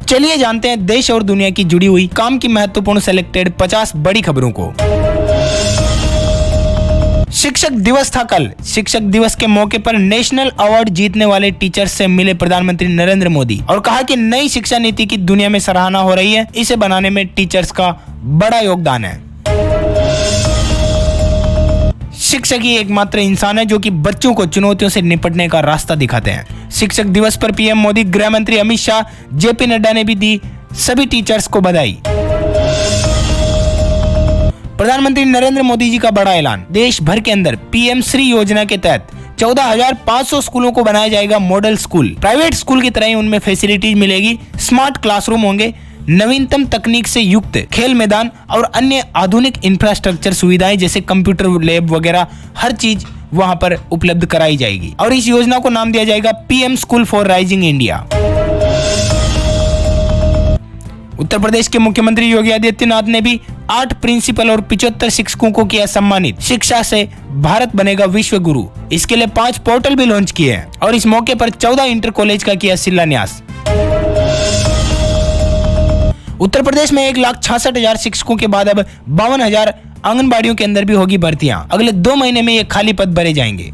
चलिए जानते हैं देश और दुनिया की जुड़ी हुई काम की महत्वपूर्ण सेलेक्टेड 50 बड़ी खबरों को। शिक्षक दिवस था कल। शिक्षक दिवस के मौके पर नेशनल अवार्ड जीतने वाले टीचर्स से मिले प्रधानमंत्री नरेंद्र मोदी और कहा कि नई शिक्षा नीति की दुनिया में सराहना हो रही है। इसे बनाने में टीचर्स का बड़ा योगदान है। शिक्षक ही एकमात्र इंसान है जो कि बच्चों को चुनौतियों से निपटने का रास्ता दिखाते हैं। शिक्षक दिवस पर पीएम मोदी, गृह मंत्री अमित शाह, जेपी नड्डा ने भी दी सभी टीचर्स को बधाई। प्रधानमंत्री नरेंद्र मोदी जी का बड़ा ऐलान। देश भर के अंदर पीएम श्री योजना के तहत 14,500 स्कूलों को बनाया जाएगा मॉडल स्कूल। प्राइवेट स्कूल की तरह ही उनमें फैसिलिटीज मिलेगी। स्मार्ट क्लासरूम होंगे, नवीनतम तकनीक से युक्त खेल मैदान और अन्य आधुनिक इंफ्रास्ट्रक्चर सुविधाएं जैसे कंप्यूटर लैब वगैरह हर चीज वहां पर उपलब्ध कराई जाएगी। और इस योजना को नाम दिया जाएगा PM school for rising India. Uttar Pradesh के मुख्यमंत्री योगी आदित्यनाथ ने भी 8 प्रिंसिपल और 75 शिक्षकों को किया सम्मानित। शिक्षा से भारत बनेगा विश्व गुरु, इसके लिए 5 पोर्टल भी लॉन्च किए हैं और इस मौके पर 14 इंटर कॉलेज का किया शिलान्यास। उत्तर प्रदेश में 1,66,000 शिक्षकों के बाद अब 52,000 आंगनबाड़ियों के अंदर भी होगी भर्तियां। अगले 2 महीने में ये खाली पद भरे जाएंगे।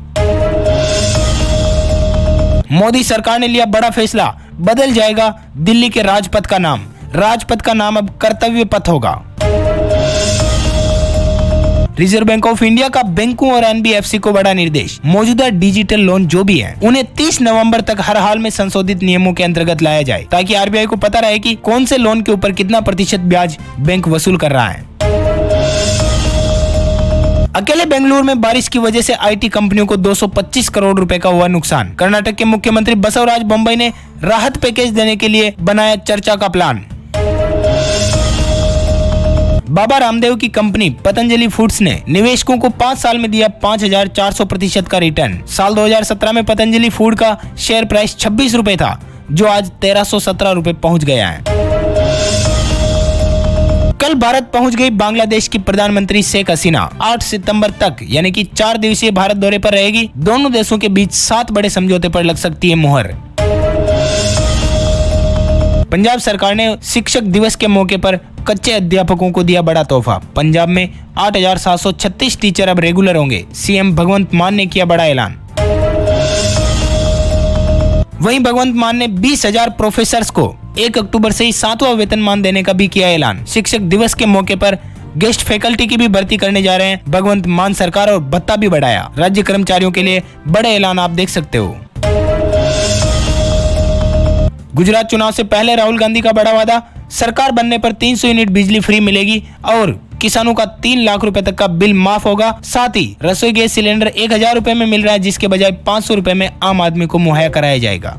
मोदी सरकार ने लिया बड़ा फैसला, बदल जाएगा दिल्ली के राजपथ का नाम। राजपथ का नाम अब कर्तव्य पथ होगा। रिजर्व बैंक ऑफ इंडिया का बैंकों और एनबीएफसी को बड़ा निर्देश। मौजूदा डिजिटल लोन जो भी है उन्हें 30 नवंबर तक हर हाल में संशोधित नियमों के अंतर्गत लाया जाए ताकि आरबीआई को पता रहे कि कौन से लोन के ऊपर कितना प्रतिशत ब्याज बैंक वसूल कर रहा है। अकेले बेंगलुरु में बारिश की वजह से आईटी कंपनियों को 225 करोड़ रुपए का हुआ नुकसान। कर्नाटक के मुख्यमंत्री बसवराज बोम्मई ने राहत पैकेज देने के लिए बनाया चर्चा का प्लान। बाबा रामदेव की कंपनी पतंजलि फूड्स ने निवेशकों को 5 साल में दिया 5,400% का रिटर्न। साल 2017 में पतंजलि फूड का शेयर प्राइस 26 रुपए था, जो आज 1,317 रुपए पहुंच गया है। कल भारत पहुंच गई बांग्लादेश की प्रधानमंत्री शेख हसीना। 8 सितंबर तक यानी कि 4 दिवसीय भारत दौरे पर रहेगी। दोनों देशों के बीच 7 बड़े समझौते पर लग सकती है मुहर। पंजाब सरकार ने शिक्षक दिवस के मौके पर कच्चे अध्यापकों को दिया बड़ा तोहफा। पंजाब में 8,736 टीचर अब रेगुलर होंगे। सीएम भगवंत मान ने किया बड़ा ऐलान। वहीं भगवंत मान ने 20,000 प्रोफेसर्स को 1 अक्टूबर से ही 7वां वेतनमान देने का भी किया ऐलान। शिक्षक दिवस के मौके पर गेस्ट फैकल्टी की भी भर्ती करने जा रहे हैं भगवंत मान सरकार और भत्ता भी बढ़ाया। राज्य कर्मचारियों के लिए बड़े ऐलान आप देख सकते हो। गुजरात चुनाव से पहले राहुल गांधी का बड़ा वादा, सरकार बनने पर 300 यूनिट बिजली फ्री मिलेगी और किसानों का 3 लाख रुपए तक का बिल माफ होगा। साथ ही रसोई गैस सिलेंडर 1,000 रुपए में मिल रहा है, जिसके बजाय 500 रुपए में आम आदमी को मुहैया कराया जाएगा।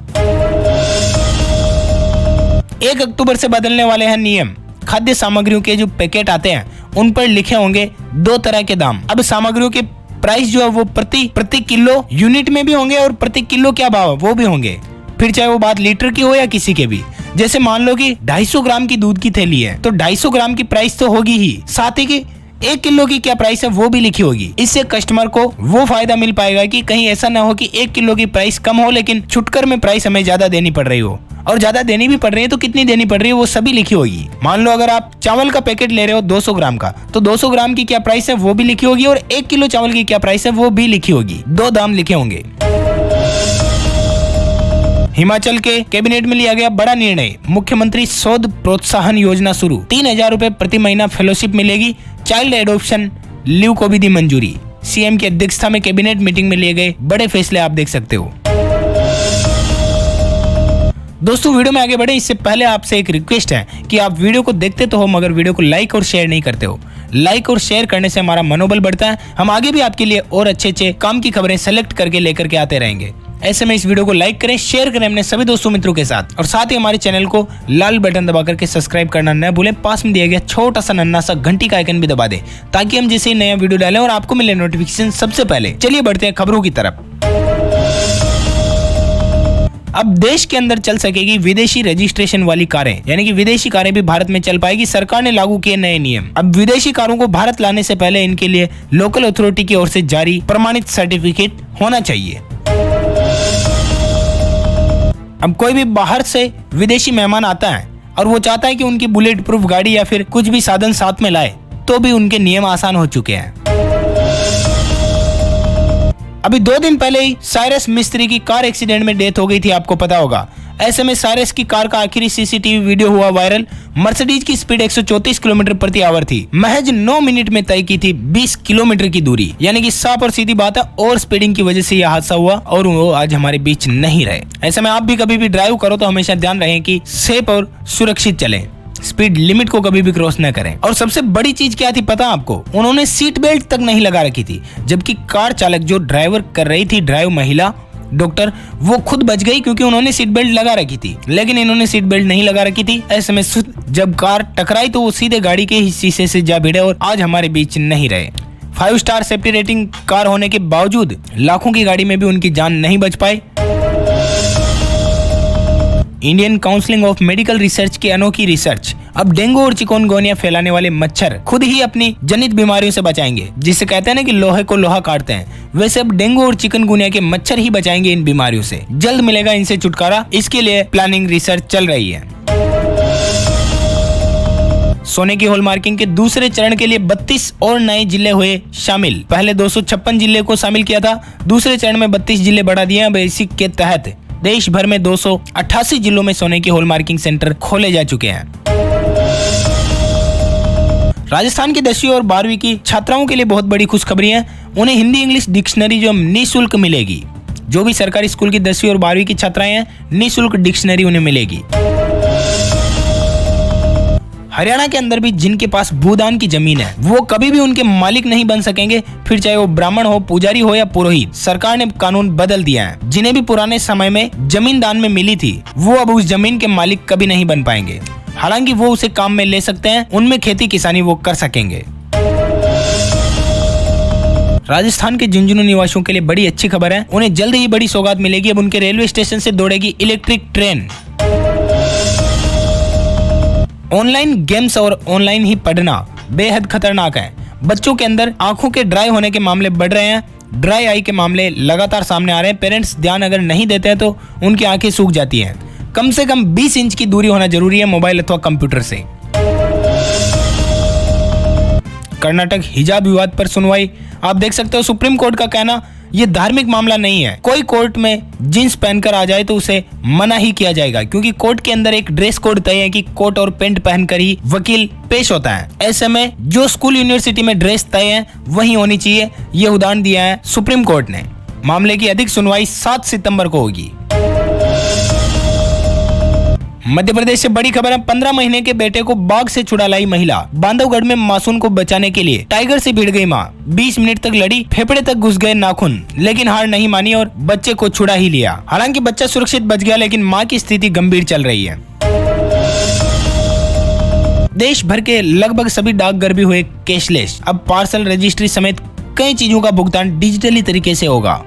1 अक्टूबर से बदलने वाले हैं नियम। खाद्य सामग्रियों के जो पैकेट आते हैं उन पर लिखे होंगे 2 तरह के दाम। अब सामग्रियों के प्राइस जो है वो प्रति किलो यूनिट में भी होंगे और प्रति किलो क्या भाव है वो भी होंगे। फिर चाहे वो बात लीटर की हो या किसी के भी। जैसे मान लो कि 250 ग्राम की दूध की थैली है तो 250 ग्राम की प्राइस तो होगी ही, साथ ही कि 1 किलो की क्या प्राइस है वो भी लिखी होगी। इससे कस्टमर को वो फायदा मिल पाएगा कि कहीं ऐसा ना हो कि 1 किलो की प्राइस कम हो लेकिन छुटकर में प्राइस हमें ज्यादा देनी पड़ रही हो, और ज्यादा देनी भी पड़ रही है तो कितनी देनी पड़ रही है वो सभी लिखी होगी। मान लो अगर आप चावल का पैकेट ले रहे हो 200 ग्राम का, तो 200 ग्राम की क्या प्राइस है वो भी लिखी होगी और 1 किलो चावल की क्या प्राइस है वो भी लिखी होगी। 2 दाम लिखे होंगे। हिमाचल के कैबिनेट में लिया गया बड़ा निर्णय। मुख्यमंत्री शोध प्रोत्साहन योजना शुरू। 3,000 रुपए प्रति महीना फेलोशिप मिलेगी। चाइल्ड एडॉप्शन लीव को भी दी मंजूरी। सीएम की अध्यक्षता में कैबिनेट मीटिंग में लिए गए बड़े फैसले आप देख सकते हो। दोस्तों वीडियो में आगे बढ़े इससे पहले आपसे एक रिक्वेस्ट है कि आप वीडियो को देखते तो हो मगर वीडियो को लाइक और शेयर नहीं करते हो। लाइक और शेयर करने से हमारा मनोबल बढ़ता है। हम आगे भी आपके लिए और अच्छे काम की खबरें सेलेक्ट करके लेकर के आते रहेंगे। ऐसे में इस वीडियो को लाइक करें, शेयर करें अपने सभी दोस्तों मित्रों के साथ और साथ ही हमारे चैनल को लाल बटन दबा करके सब्सक्राइब करना न भूलें। पास में दिया गया छोटा सा नन्हा सा घंटी का आइकन भी दबा दें ताकि हम जैसे ही नया वीडियो डालें और आपको मिले नोटिफिकेशन सबसे पहले। चलिए बढ़ते हैं खबरों की तरफ। अब देश के अंदर चल सकेगी विदेशी रजिस्ट्रेशन वाली कारें, यानी कि विदेशी कारें भी भारत में चल पाएगी। सरकार ने लागू किए नए नियम। अब विदेशी कारों को भारत लाने से पहले इनके लिए लोकल अथॉरिटी की ओर से जारी प्रमाणित सर्टिफिकेट होना चाहिए। अब कोई भी बाहर से विदेशी मेहमान आता है और वो चाहता है कि उनकी बुलेट प्रूफ गाड़ी या फिर कुछ भी साधन साथ में लाए, तो भी उनके नियम आसान हो चुके हैं। अभी 2 दिन पहले ही साइरस मिस्त्री की कार एक्सीडेंट में डेथ हो गई थी, आपको पता होगा। ऐसे में साइरस की कार का आखिरी सीसीटीवी वीडियो हुआ वायरल। मर्सिडीज की स्पीड 134 किलोमीटर प्रति आवर थी, महज 9 मिनट में तय की थी 20 किलोमीटर की दूरी, यानी कि साफ और सीधी बात है, ओवर स्पीडिंग की वजह से यह हादसा हुआ और वो आज हमारे बीच नहीं रहे। ऐसे में आप भी कभी भी ड्राइव करो तो हमेशा ध्यान रहे कि सेफ और सुरक्षित चलें, स्पीड लिमिट को कभी भी क्रॉस न करें। और सबसे बड़ी चीज क्या थी पता आपको, उन्होंने सीट बेल्ट तक नहीं लगा रखी थी, जबकि कार चालक जो ड्राइवर कर रही थी, ड्राइव महिला डॉक्टर, वो खुद बच गई क्योंकि उन्होंने सीट बेल्ट लगा रखी थी, लेकिन इन्होंने सीट बेल्ट नहीं लगा रखी थी। ऐसे में जब कार टकराई तो वो सीधे गाड़ी के ही शीशे से जा भिड़े और आज हमारे बीच नहीं रहे। 5 स्टार सेफ्टी रेटिंग कार होने के बावजूद लाखों की गाड़ी में भी उनकी जान नहीं बच पाई। Indian council of medical research की अनोखी रिसर्च, अब डेंगू और चिकनगुनिया फैलाने वाले मच्छर खुद ही अपनी जनित बीमारियों से बचाएंगे। जिसे कहते हैं ना कि लोहे को लोहा काटते हैं, वैसे अब डेंगू और चिकनगुनिया के मच्छर ही बचाएंगे इन बीमारियों से। जल्द मिलेगा इनसे छुटकारा, इसके लिए प्लानिंग रिसर्च चल रही है। सोने की हॉलमार्किंग के दूसरे चरण के लिए 32 और नए जिले हुए शामिल। पहले 256 जिले को शामिल किया था, दूसरे चरण में 32 जिले बढ़ा दिए। अब इसी के तहत देश भर में 288 जिलों में सोने की हॉलमार्किंग सेंटर खोले जा चुके हैं। राजस्थान की 10वीं और 12वीं की छात्राओं के लिए बहुत बड़ी खुशखबरी है। उन्हें हिंदी इंग्लिश डिक्शनरी जो निःशुल्क मिलेगी। जो भी सरकारी स्कूल की 10वीं और 12वीं की छात्राएं हैं, निःशुल्क डिक्शनरी उन्हें मिलेगी। हरियाणा के अंदर भी जिनके पास भूदान की जमीन है, वो कभी भी उनके मालिक नहीं बन सकेंगे, फिर चाहे वो ब्राह्मण हो, पुजारी हो या पुरोहित। सरकार ने कानून बदल दिया है। जिन्हें भी पुराने समय में जमीन दान में मिली थी, वो अब उस जमीन के मालिक कभी नहीं बन पाएंगे। हालांकि वो उसे काम में ले सकते हैं, उनमें खेती किसानी वो कर सकेंगे। राजस्थान के झुंझुनू निवासियों के लिए बड़ी अच्छी खबर है, उन्हें जल्द ही बड़ी सौगात मिलेगी। अब उनके रेलवे स्टेशन से दौड़ेगी इलेक्ट्रिक ट्रेन। ऑनलाइन गेम्स और ऑनलाइन ही पढ़ना बेहद खतरनाक है। बच्चों के अंदर आंखों के ड्राई होने के मामले बढ़ रहे हैं। ड्राई आई के मामले लगातार सामने आ रहे हैं। पेरेंट्स ध्यान अगर नहीं देते हैं तो उनकी आंखें सूख जाती हैं। कम से कम 20 इंच की दूरी होना जरूरी है मोबाइल अथवा कंप्यूटर से। कर्नाटक हिजाब विवाद पर सुनवाई। आप देख सकते हो सुप्रीम कोर्ट का कहना, ये धार्मिक मामला नहीं है। कोई कोर्ट में जींस पहनकर आ जाए तो उसे मना ही किया जाएगा, क्योंकि कोर्ट के अंदर एक ड्रेस कोड तय है कि कोट और पैंट पहनकर ही वकील पेश होता है। ऐसे में जो स्कूल यूनिवर्सिटी में ड्रेस तय है वही होनी चाहिए। ये उदाहरण दिया है सुप्रीम कोर्ट ने। मामले की अधिक सुनवाई 7 सितंबर को होगी। मध्य प्रदेश से बड़ी खबर है। 15 महीने के बेटे को बाघ से छुड़ा लाई महिला। बांधवगढ़ में मासूम को बचाने के लिए टाइगर से भिड़ गई मां। 20 मिनट तक लड़ी, फेफड़े तक घुस गए नाखून, लेकिन हार नहीं मानी और बच्चे को छुड़ा ही लिया। हालांकि बच्चा सुरक्षित बच गया, लेकिन मां की स्थिति गंभीर चल रही है। देश भर के लगभग सभी डाकघर भी हुए कैशलेस। अब पार्सल, रजिस्ट्री समेत कई चीजों का भुगतान डिजिटली तरीके से होगा।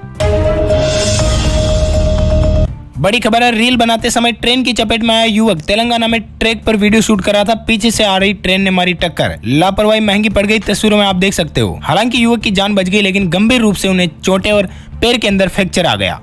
बड़ी खबर है, रील बनाते समय ट्रेन की चपेट में आया युवक। तेलंगाना में ट्रैक पर वीडियो शूट कर रहा था, पीछे से आ रही ट्रेन ने मारी टक्कर। लापरवाही महंगी पड़ गई, तस्वीरों में आप देख सकते हो। हालांकि युवक की जान बच गई, लेकिन गंभीर रूप से उन्हें चोटें और पैर के अंदर फ्रैक्चर आ गया।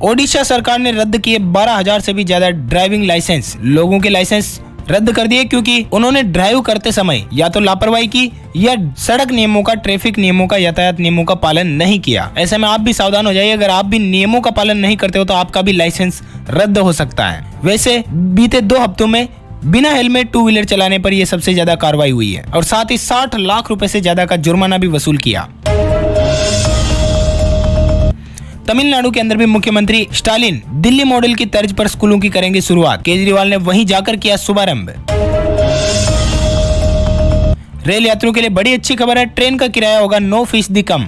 ओडिशा सरकार ने रद्द किए 12,000 से भी ज्यादा ड्राइविंग लाइसेंस। लोगों के लाइसेंस रद्द कर दिए क्योंकि उन्होंने ड्राइव करते समय या तो लापरवाही की या सड़क नियमों का, ट्रैफिक नियमों का, यातायात नियमों का पालन नहीं किया। ऐसे में आप भी सावधान हो जाइए। अगर आप भी नियमों का पालन नहीं करते हो तो आपका भी लाइसेंस रद्द हो सकता है। वैसे बीते 2 हफ्तों में बिना हेलमेट 2 व्हीलर चलाने पर यह सबसे ज्यादा कार्रवाई हुई है और साथ ही 60 लाख रुपए से ज्यादा का जुर्माना भी वसूल किया। तमिलनाडु के अंदर भी मुख्यमंत्री स्टालिन दिल्ली मॉडल की तर्ज पर स्कूलों की करेंगे शुरुआत। केजरीवाल ने वहीं जाकर किया शुभारंभ। रेल यात्रियों के लिए बड़ी अच्छी खबर है, ट्रेन का किराया होगा 9% कम।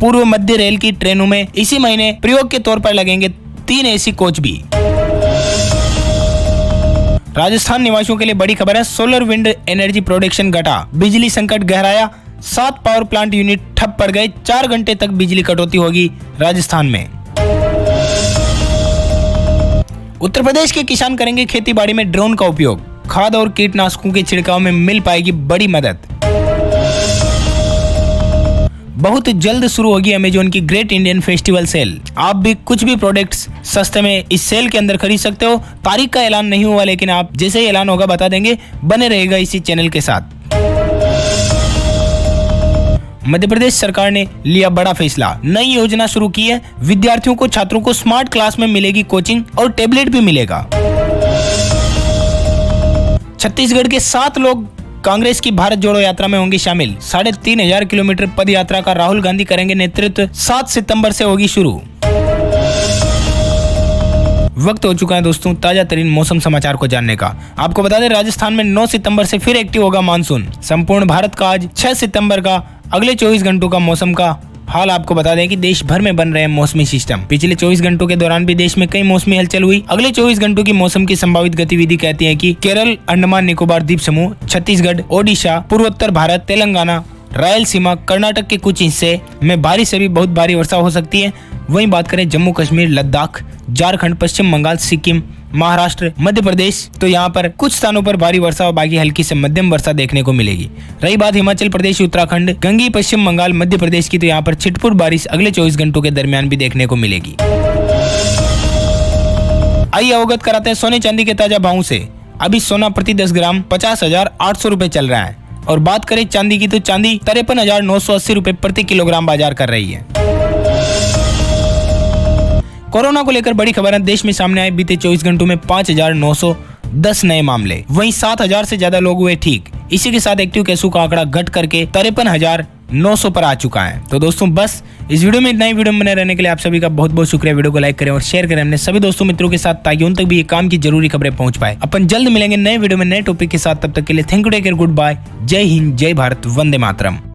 पूर्व मध्य रेल की ट्रेनों में इसी महीने प्रयोग के तौर पर लगेंगे 3 एसी कोच भी। राजस्थान निवासियों के लिए बड़ी खबर है, सोलर विंड एनर्जी प्रोडक्शन घटा, बिजली संकट गहराया। 7 पावर प्लांट यूनिट ठप पड़ गए, 4 घंटे तक बिजली कटौती होगी राजस्थान में। उत्तर प्रदेश के किसान करेंगे खेतीबाड़ी में ड्रोन का उपयोग। खाद और कीटनाशकों के छिड़काव में मिल पाएगी बड़ी मदद। बहुत जल्द शुरू होगी अमेजोन की ग्रेट इंडियन फेस्टिवल सेल। आप भी कुछ भी प्रोडक्ट्स सस्ते में इस सेल के अंदर खरीद सकते हो। तारीख का ऐलान नहीं हुआ, लेकिन आप जैसे ही ऐलान होगा बता देंगे। बने रहेगा इसी चैनल के साथ। मध्य प्रदेश सरकार ने लिया बड़ा फैसला, नई योजना शुरू की है। विद्यार्थियों को, छात्रों को स्मार्ट क्लास में मिलेगी कोचिंग और टैबलेट भी मिलेगा। छत्तीसगढ़ के 7 लोग कांग्रेस की भारत जोड़ो यात्रा में होंगे शामिल। 3,500 किलोमीटर पद यात्रा का राहुल गांधी करेंगे नेतृत्व। 7 सितंबर से होगी शुरू। वक्त हो चुका है दोस्तों ताजा तरीन मौसम समाचार को जानने का। आपको बता दें, राजस्थान में 9 सितंबर से फिर एक्टिव होगा मानसून। संपूर्ण भारत का आज 6 सितंबर का अगले 24 घंटों का मौसम का हाल आपको बता दें कि देश भर में बन रहे हैं मौसमी सिस्टम। पिछले 24 घंटों के दौरान भी देश में कई मौसमी हलचल हुई। अगले 24 घंटों की मौसम की संभावित गतिविधि कहती है कि केरल, अंडमान निकोबार द्वीप समूह, छत्तीसगढ़, ओडिशा, पूर्वोत्तर भारत, तेलंगाना, रायलसीमा, कर्नाटक के कुछ हिस्से में भारी से भी बहुत भारी वर्षा हो सकती है। वहीं बात करें जम्मू कश्मीर, लद्दाख, झारखंड, पश्चिम बंगाल, सिक्किम, महाराष्ट्र, मध्य प्रदेश, तो यहाँ पर कुछ स्थानों पर भारी वर्षा और बाकी हल्की से मध्यम वर्षा देखने को मिलेगी। रही बात हिमाचल प्रदेश, उत्तराखंड, गंगी, पश्चिम बंगाल, मध्य प्रदेश की, तो यहाँ पर छिटपुट बारिश अगले 24 घंटों के दरमियान भी देखने को मिलेगी। आइए अवगत कराते हैं सोने चांदी के ताजा भावों से। अभी सोना प्रति 10 ग्राम 50,800 रुपए चल रहा है। और बात करें चांदी की, तो चांदी 53,980 रुपए प्रति किलोग्राम बाजार कर रही है। कोरोना को लेकर बड़ी खबर है देश में सामने आई। बीते 24 घंटों में 5,910 नए मामले, वहीं 7,000 से ज्यादा लोग हुए ठीक। इसी के साथ एक्टिव केसों का आंकड़ा घट करके 53,900 पर आ चुका है। तो दोस्तों बस इस वीडियो में इतना ही। वीडियो में बने रहने के लिए आप सभी का बहुत बहुत शुक्रिया। वीडियो को लाइक करें और शेयर करें अपने सभी दोस्तों मित्रों के साथ, ताकि उन तक भी ये काम की जरूरी खबरें पहुंच पाए। अपन जल्द मिलेंगे नए वीडियो में नए टॉपिक के साथ। तब तक के लिए thank you, take care, goodbye, जय हिंद, जय भारत, वंदे मातरम।